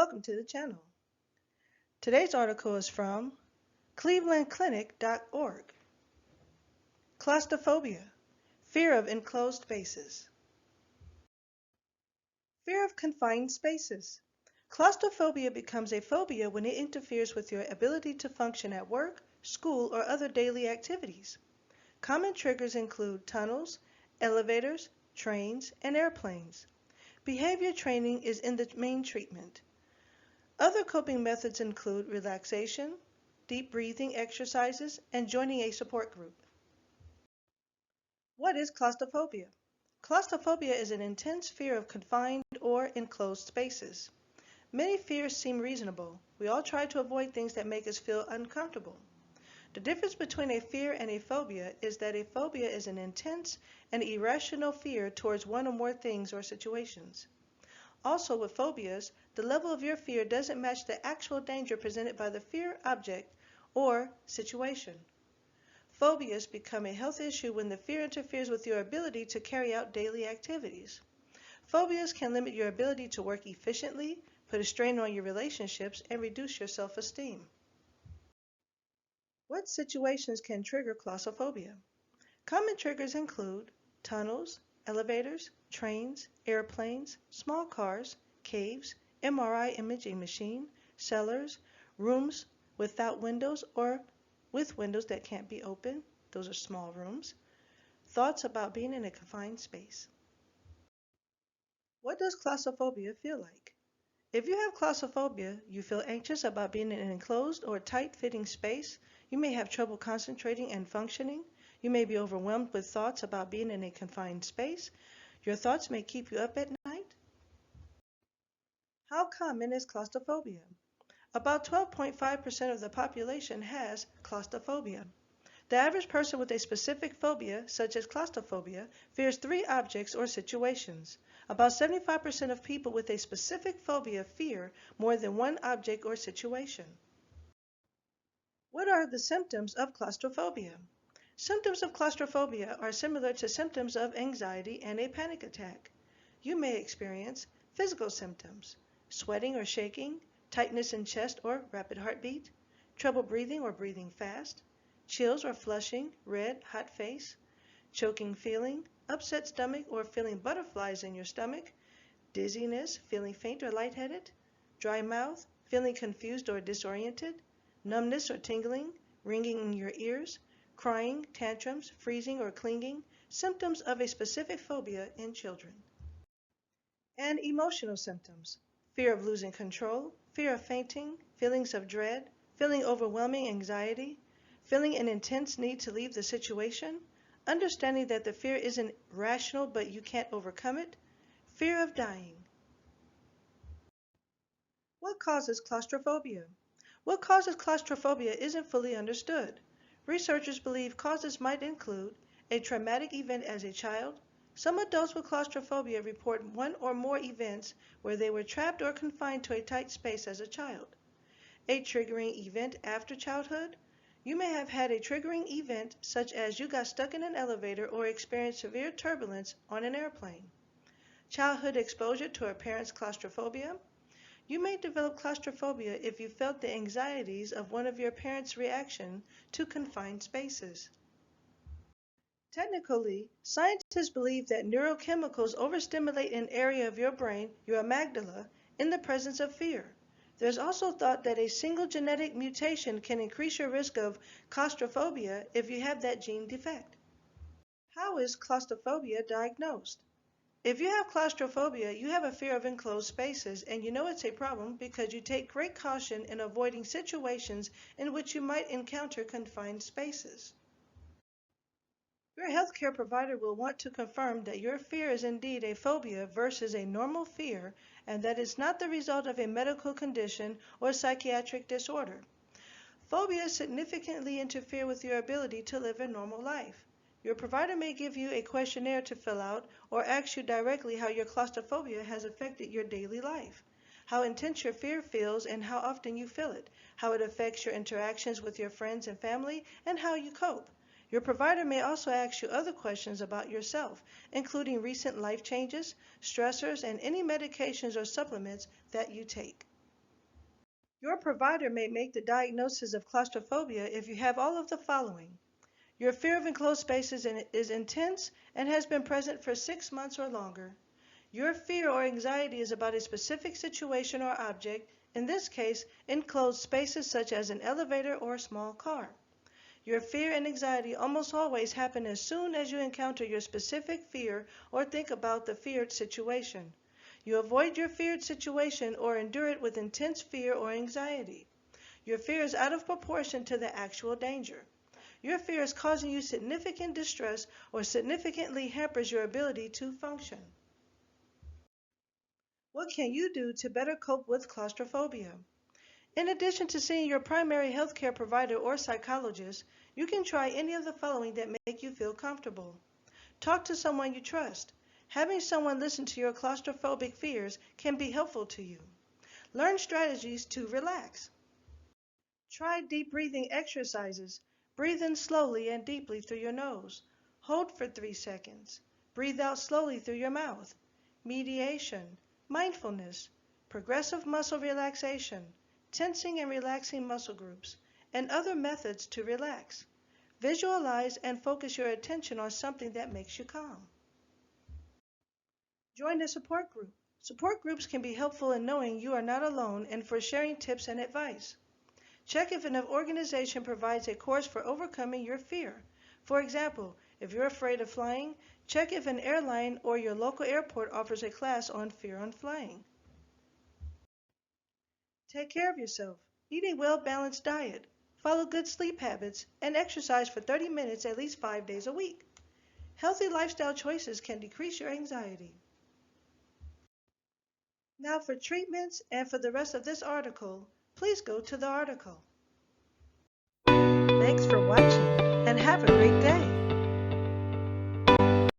Welcome to the channel. Today's article is from clevelandclinic.org. Claustrophobia, fear of enclosed spaces. Fear of confined spaces. Claustrophobia becomes a phobia when it interferes with your ability to function at work, school, or other daily activities. Common triggers include tunnels, elevators, trains, and airplanes. Behavior training is in the main treatment. Other coping methods include relaxation, deep breathing exercises, and joining a support group. What is claustrophobia? Claustrophobia is an intense fear of confined or enclosed spaces. Many fears seem reasonable. We all try to avoid things that make us feel uncomfortable. The difference between a fear and a phobia is that a phobia is an intense and irrational fear towards one or more things or situations. Also, with phobias, the level of your fear doesn't match the actual danger presented by the fear object or situation. Phobias become a health issue when the fear interferes with your ability to carry out daily activities. Phobias can limit your ability to work efficiently, put a strain on your relationships, and reduce your self-esteem. What situations can trigger claustrophobia? Common triggers include tunnels, elevators, trains, airplanes, small cars, caves, MRI imaging machine, cellars, rooms without windows or with windows that can't be opened. Those are small rooms. Thoughts about being in a confined space. What does claustrophobia feel like? If you have claustrophobia, you feel anxious about being in an enclosed or tight-fitting space. You may have trouble concentrating and functioning. You may be overwhelmed with thoughts about being in a confined space. Your thoughts may keep you up at night. How common is claustrophobia? About 12.5% of the population has claustrophobia. The average person with a specific phobia, such as claustrophobia, fears 3 objects or situations. About 75% of people with a specific phobia fear more than 1 object or situation. What are the symptoms of claustrophobia? Symptoms of claustrophobia are similar to symptoms of anxiety and a panic attack. You may experience physical symptoms: sweating or shaking, tightness in chest or rapid heartbeat, trouble breathing or breathing fast, chills or flushing, red, hot face, choking feeling, upset stomach or feeling butterflies in your stomach, dizziness, feeling faint or lightheaded, dry mouth, feeling confused or disoriented, numbness or tingling, ringing in your ears, crying, tantrums, freezing or clinging, symptoms of a specific phobia in children. And emotional symptoms: fear of losing control, fear of fainting, feelings of dread, feeling overwhelming anxiety, feeling an intense need to leave the situation, understanding that the fear isn't rational but you can't overcome it, fear of dying. What causes claustrophobia? What causes claustrophobia isn't fully understood. Researchers believe causes might include a traumatic event as a child. Some adults with claustrophobia report 1 or more events where they were trapped or confined to a tight space as a child. A triggering event after childhood. You may have had a triggering event such as you got stuck in an elevator or experienced severe turbulence on an airplane. Childhood exposure to a parent's claustrophobia. You may develop claustrophobia if you felt the anxieties of one of your parents' reaction to confined spaces. Technically, scientists believe that neurochemicals overstimulate an area of your brain, your amygdala, in the presence of fear. There's also thought that a single genetic mutation can increase your risk of claustrophobia if you have that gene defect. How is claustrophobia diagnosed? If you have claustrophobia, you have a fear of enclosed spaces, and you know it's a problem because you take great caution in avoiding situations in which you might encounter confined spaces. Your healthcare provider will want to confirm that your fear is indeed a phobia versus a normal fear, and that it's not the result of a medical condition or psychiatric disorder. Phobias significantly interfere with your ability to live a normal life. Your provider may give you a questionnaire to fill out or ask you directly how your claustrophobia has affected your daily life, how intense your fear feels and how often you feel it, how it affects your interactions with your friends and family, and how you cope. Your provider may also ask you other questions about yourself, including recent life changes, stressors, and any medications or supplements that you take. Your provider may make the diagnosis of claustrophobia if you have all of the following. Your fear of enclosed spaces is intense and has been present for 6 months or longer. Your fear or anxiety is about a specific situation or object, in this case, enclosed spaces such as an elevator or a small car. Your fear and anxiety almost always happen as soon as you encounter your specific fear or think about the feared situation. You avoid your feared situation or endure it with intense fear or anxiety. Your fear is out of proportion to the actual danger. Your fear is causing you significant distress or significantly hampers your ability to function. What can you do to better cope with claustrophobia? In addition to seeing your primary healthcare provider or psychologist, you can try any of the following that make you feel comfortable. Talk to someone you trust. Having someone listen to your claustrophobic fears can be helpful to you. Learn strategies to relax. Try deep breathing exercises. Breathe in slowly and deeply through your nose. Hold for 3 seconds. Breathe out slowly through your mouth. Mediation, mindfulness, progressive muscle relaxation, tensing and relaxing muscle groups, and other methods to relax. Visualize and focus your attention on something that makes you calm. Join a support group. Support groups can be helpful in knowing you are not alone and for sharing tips and advice. Check if an organization provides a course for overcoming your fear. For example, if you're afraid of flying, check if an airline or your local airport offers a class on fear on flying. Take care of yourself. Eat a well-balanced diet. Follow good sleep habits and exercise for 30 minutes at least 5 days a week. Healthy lifestyle choices can decrease your anxiety. Now for treatments and for the rest of this article, please go to the article. Thanks for watching and have a great day.